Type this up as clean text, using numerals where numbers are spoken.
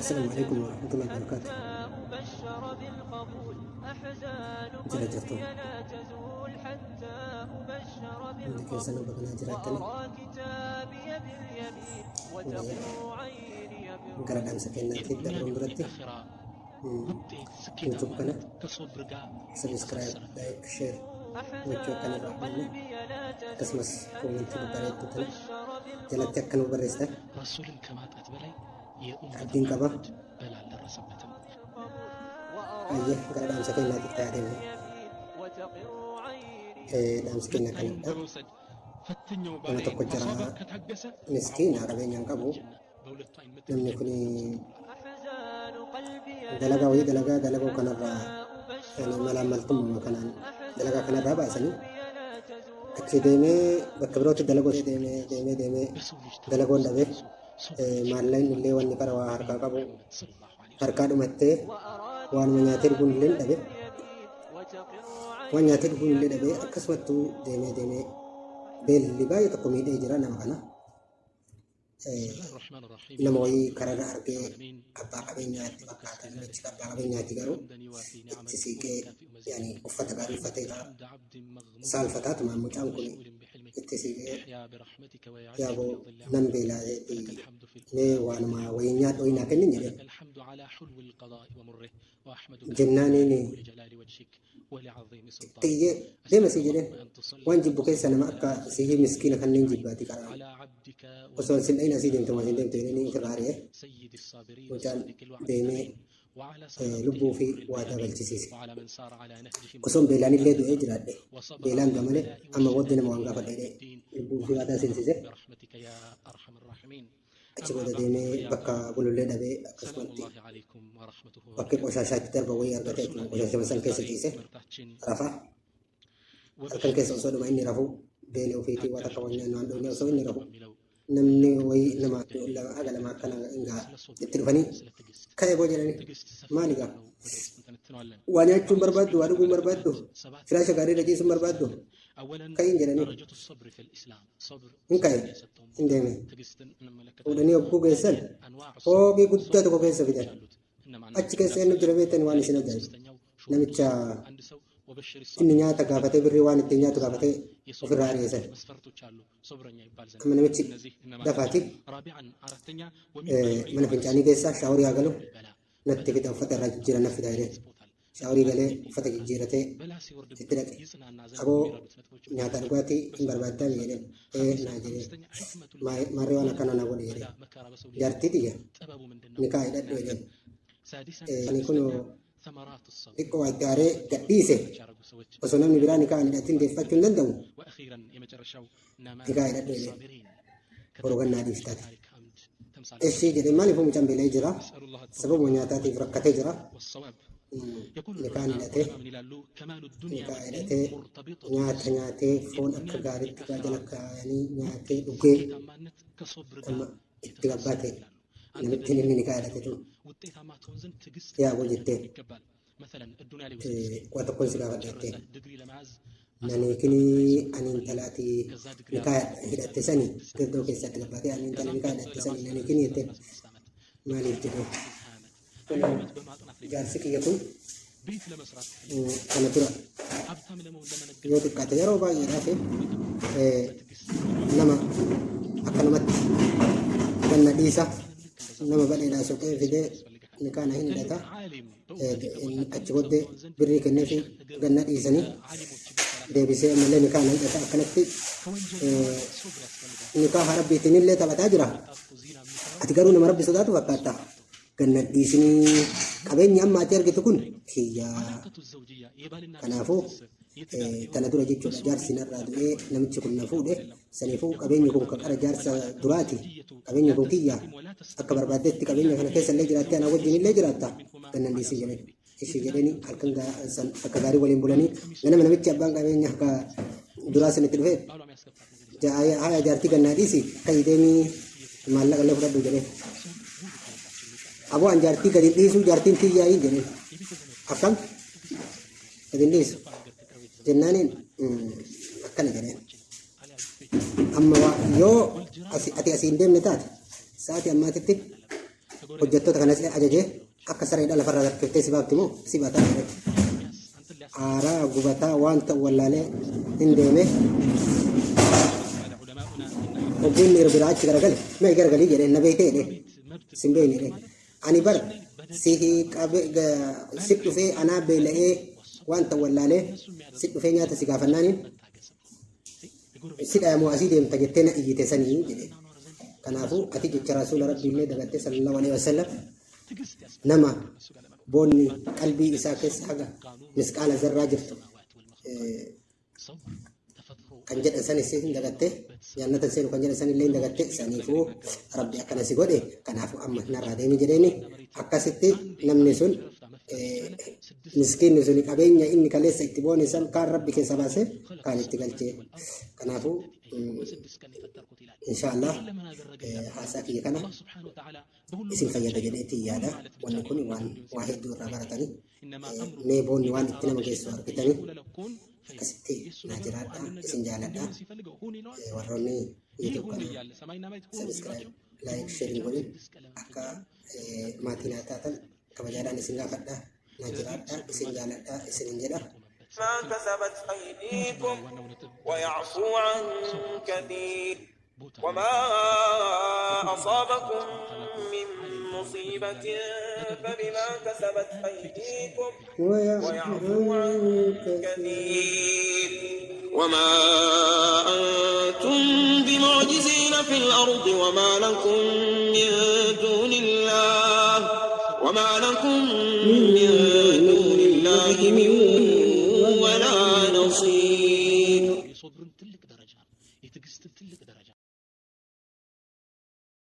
السلام عليكم ورحمة الله وبركاته. جرجرتو عندك سنة بقنا جراتني قرأ دام سكينة تبدأ برندرتي يوتيوب كنا سبسكرايب لايك شير وجو كنا رحمنا تسمس كومنتي ببريد تنا جلت يكنو بريستا الدين كبا أيه قرأ دام سكينة تبدأ دام سكينة كنا أنا تقول جرا مسكين عربين ينقبو namni kun dalagaa kanarraa malaamaltummaa kanaan dalagaa kanarraa baasanii achi deemee bakka birootti dalagoo deemee dalagoon dhabee maallaqni illee wanni qara waa harkaa qabu harkaa dhumattee waanuma nyaatee dhuguun illee dhabe waan nyaatee dhuguun illee dhabee akkasumattuu deemee beelli baay'ee tokko miidhee jira nama kana. Nama wayii kararra argee abbaa qabeenyaatti fakkaatan jechi abbaa qabeenyaatti garuu itti siiqee uffata gaarii uffatee saalfataatu mucaan kun itti siiqee yaaboo nan beelaa'ee mee waanuma wayii nyaadhu wayii naa kennin jedhee jennaaniin ittiyee deema sii jedheen waan jibbu keessa nama akka sii miskiina kanneen jibbaati qaraa osoo sin dhayna sii deemte waan hin deemte inni ofirraa ari'ee mucaan deemee lubbuu fi waa dabalchisiise osoon beelaan illee du'ee jiraadhe beelaan gamale amma booddee nama waan gaafa dheedhee lubbuu fi waa dabalchisiise achi booda deemee bakka bulullee dhabee akkasumatti bakki qoshashaatti darba wayii argatee qoshashama san keessa ciise rafa halkan keessa osoo dhuma inni rafu beela ofiitii waa takka wanyaan waan dhoofne osoo inni rafu namni wayii nama haga lama akkana ingaa itti dhufanii ka'ee boo jedhanii maali gaa waa nyaachuun barbaaddu waa dhuguun barbaaddu firaasha gaarii irra ciisuun barbaaddu ka'iin jedhanii hin ka'e hin deeme fuudhanii hogguu geessan hooqii guddaa tokko keessa fidan achi keessa inni jira beektan waan isin ajaa'ibu namicha inni nyaata gaafatee birrii waan ittiin nyaatu gaafatee ofirraa ari'eessan amma namichi dafaati mana fincaanii keessaa shaaworii haa galu natti fida uffata irraa jijjiira na fida jedhee shaaworii galee uffata jijjiiratee itti dhaqe aboo nyaata dhugaatii hin barbaaddaa jedheen naa jedhee maarree waan akkana na godhe jedhee jaartii xiyya nikaa hidhadhu jedheen ani kun xiqqoo waa itti aaree gadhiise osoo namni biraa nikaa hin hidhatin deeffachuu hin danda'u nikaa hidhadhu jedheen borogannaa dhiiftaati ishii jedhee maaliifuu mucaan beela'ee jira sababuma nyaataatiif rakkatee jira nikaan hidhatee nyaata nyaatee foon akka gaariitti gaajala kaayanii nyaatee dhugee amma itti gabbaate namittiin inni nikaa hidhate tun yaa boo jettee waa tokkoon si gaafadha jettee naniikini ani intalaati nikaa hidhatte sani girdoo keessatti gabbaate ani intala nikaa hidhatte sani naniikini jettee maaliif jedhee jaarsi kiyya kun kana dura yoo xiqqaate yeroo baay'eedhaaf nama akkanumatti ganna dhiisa nama badheedhaa soqee fidee nikaa na hin hidhata achi booddee birrii kenneefi ganna dhiisanii deebisee ammallee nikaa na hidhata akkanatti nikaa rabbiitiin illee taphataa jira ati garuu nama rabbi sodaatu fakkaata ganna dhiisinii qabeenya amma ati argitu kun kiyyaa kanaafuu tana dura jechuudha jaarsi narraa du'ee namichi kun na fuudhe saniifuu qabeenyi kun qara jaarsa duraati qabeenyi kun kiyyaa akka barbaaddetti qabeenya kana keessa illee jiraatte anaa wajjin illee jiraatta gannan dhiisii jedheen ishii jedheni halkan akka gaarii waliin bulanii ganama namichi abbaan qabeenya akka duraa sanitti dhufee haya jaartii gannaa dhiisi ka'i deemii maallaqa illee fudhadhu jedheen aboo an jaartii gadi dhiisu jaartiin tiyyaa'ii jedheen akkam gadi dhiisu jennaaniin akkana jedheen amma yoo ati asii hin deemne taate ساعتي أماتتي hojjettoota kanas ajajee akka sareedha lafarraa darkiftee si baafti moo si baataa jire aaraa gubataa waan ta'u wallaalee hin deeme hoggiin irbiraa achi garagale mee garagalii jedhe na beekee jedhe sin beekne jedhe ani bar si dhufee anaa beela'ee waan ta'u wallaalee si dhufee nyaata si gaafannaaniin si dhayamoo asii deemta jettee na iyyite sanii jedhe kanaafuu ati jecha rasuula rabbiillee dagattee sallallahu alaihi wasallam nama boonni qalbii isaa keessa haga misqaala zarraa jirtu kan jedhan sanis hin dagattee jannata seenu kan jedhan sanillee hin dagattee saniifuu rabbi akkana si godhe kanaafuu amma narraa deemi jedheeni akkasitti namni sun miskiinni suni qabeenya inni kaleessa itti boone san kaan rabbi keessa baase kaan itti galchee kanaafuu inshallah haasaa kiyya kana isin fayyada jedheetti yaada wanni kun waa hedduu irraa baratanii mee boonni waan itti nama geessu argitanii akkasitti naa jiraadha isin jaaladha warroonni youtube kana subscribe like sharing godhin akka maatii naa taatan kabajaadhaan isin gaafadha naa jiraadha isin jaaladha isinin jedha ما كسبت أيديكم ويعفو عن كثير وما أصابكم من مصيبة فبما كسبت أيديكم ويعفو عن كثير وما أنتم بمعجزين في الأرض وما لكم من دون الله من ولا نصير